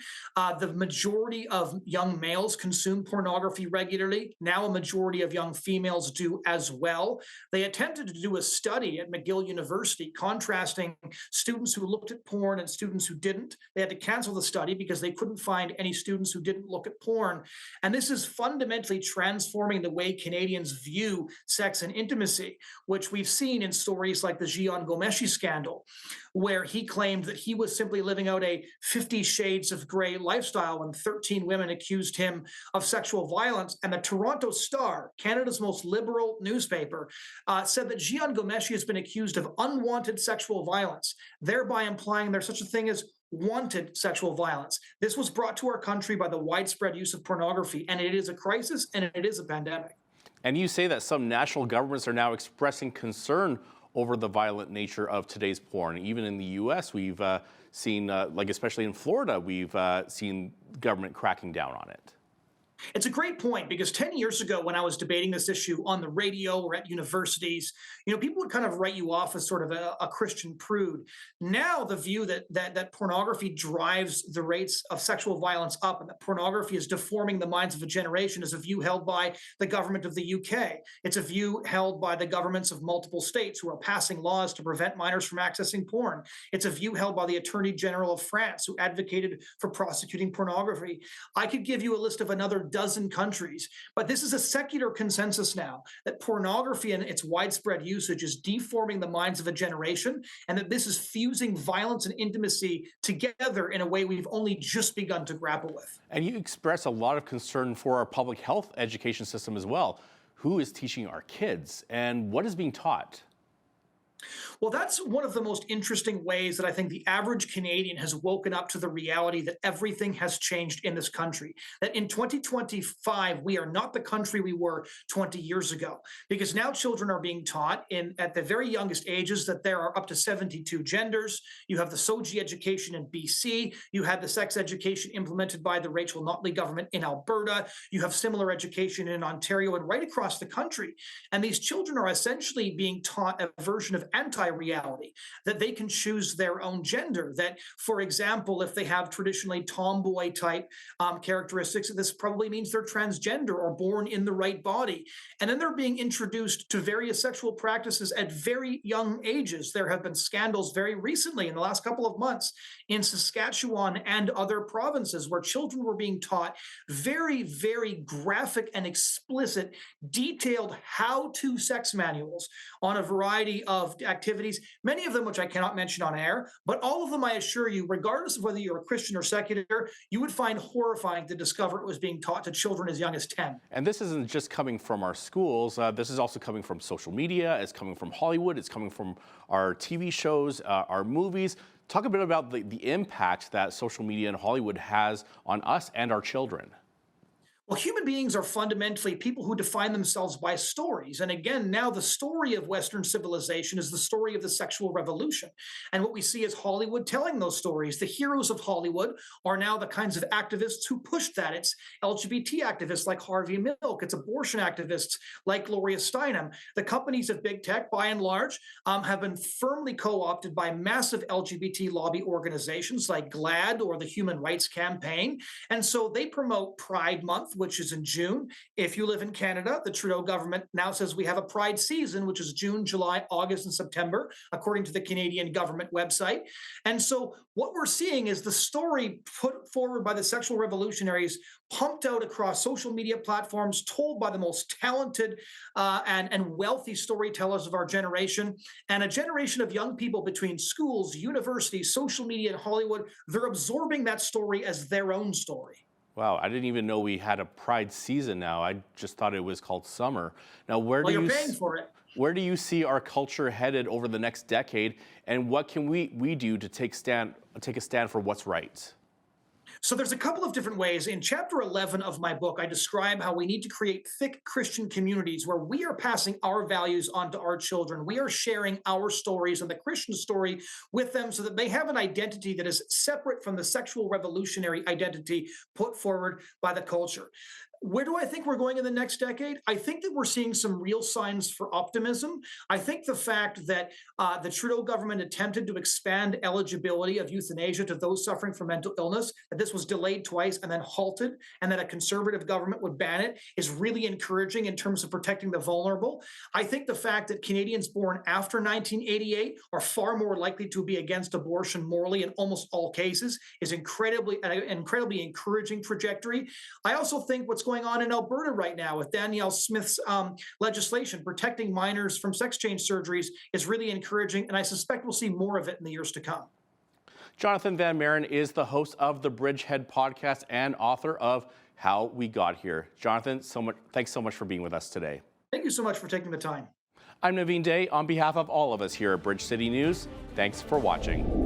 The majority of young males consume pornography regularly. Now a majority of young females do as well. They attempted to do a study at McGill University contrasting students who looked at porn and students who didn't. They had to cancel the study because they couldn't find any students who didn't look at porn. And this is fundamentally transforming the way Canadians view sex and intimacy, which we've seen in stories like the Gene Hackman scandal, where he claimed that he was simply living out a 50 Shades of Grey lifestyle when 13 women accused him of sexual violence. And the Toronto Star, Canada's most liberal newspaper, said that Gene Hackman has been accused of unwanted sexual violence, thereby implying there's such a thing as wanted sexual violence. This was brought to our country by the widespread use of pornography, and it is a crisis and it is a pandemic. And you say that some national governments are now expressing concern over the violent nature of today's porn. Even in the U.S., we've seen, like especially in Florida, we've seen government cracking down on it. It's a great point because 10 years ago when I was debating this issue on the radio or at universities, people would kind of write you off as sort of a Christian prude. Now the view that pornography drives the rates of sexual violence up and that pornography is deforming the minds of a generation is a view held by the government of the UK. It's a view held by the governments of multiple states who are passing laws to prevent minors from accessing porn. It's a view held by the Attorney General of France who advocated for prosecuting pornography. I could give you a list of another dozen countries, but this is a secular consensus now that pornography and its widespread usage is deforming the minds of a generation, and that this is fusing violence and intimacy together in a way we've only just begun to grapple with. And you express a lot of concern for our public health education system as well. Who is teaching our kids, and what is being taught? Well, that's one of the most interesting ways that I think the average Canadian has woken up to the reality that everything has changed in this country. That in 2025, we are not the country we were 20 years ago, because now children are being taught at the very youngest ages that there are up to 72 genders. You have the SOGI education in BC. You had the sex education implemented by the Rachel Notley government in Alberta. You have similar education in Ontario and right across the country. And these children are essentially being taught a version of anti-reality, that they can choose their own gender, that, for example, if they have traditionally tomboy type characteristics, this probably means they're transgender or born in the right body. And then they're being introduced to various sexual practices at very young ages. There have been scandals very recently in the last couple of months in Saskatchewan and other provinces where children were being taught very, very graphic and explicit, detailed how-to sex manuals on a variety of activities, many of them which I cannot mention on air, but all of them, I assure you, regardless of whether you're a Christian or secular, you would find horrifying to discover it was being taught to children as young as 10. And this isn't just coming from our schools. This is also coming from social media. It's coming from Hollywood. It's coming from our TV shows, our movies. Talk a bit about the impact that social media and Hollywood has on us and our children. Well, human beings are fundamentally people who define themselves by stories. And again, now the story of Western civilization is the story of the sexual revolution. And what we see is Hollywood telling those stories. The heroes of Hollywood are now the kinds of activists who pushed that. It's LGBT activists like Harvey Milk. It's abortion activists like Gloria Steinem. The companies of big tech, by and large, have been firmly co-opted by massive LGBT lobby organizations like GLAAD or the Human Rights Campaign. And so they promote Pride Month, which is in June. If you live in Canada, the Trudeau government now says we have a Pride season, which is June, July, August, and September, according to the Canadian government website. And so what we're seeing is the story put forward by the sexual revolutionaries, pumped out across social media platforms, told by the most talented and wealthy storytellers of our generation, and a generation of young people between schools, universities, social media, and Hollywood. They're absorbing that story as their own story. Wow, I didn't even know we had a Pride season now. I just thought it was called summer. Now, Well, you're paying for it. Where do you see our culture headed over the next decade, and what can we do to take a stand for what's right? So there's a couple of different ways. In chapter 11 of my book, I describe how we need to create thick Christian communities where we are passing our values on to our children. We are sharing our stories and the Christian story with them so that they have an identity that is separate from the sexual revolutionary identity put forward by the culture. Where do I think we're going in the next decade? I think that we're seeing some real signs for optimism. I think the fact that the Trudeau government attempted to expand eligibility of euthanasia to those suffering from mental illness, that this was delayed twice and then halted, and that a conservative government would ban it, is really encouraging in terms of protecting the vulnerable. I think the fact that Canadians born after 1988 are far more likely to be against abortion morally in almost all cases is incredibly encouraging trajectory. I also think what's going on in Alberta right now with Danielle Smith's legislation protecting minors from sex change surgeries is really encouraging, and I suspect we'll see more of it in the years to come. Jonathan Van Maren is the host of the Bridgehead podcast and author of How We Got Here. Jonathan, thanks so much for being with us today. Thank you so much for taking the time. I'm Naveen Day. On behalf of all of us here at Bridge City News, thanks for watching.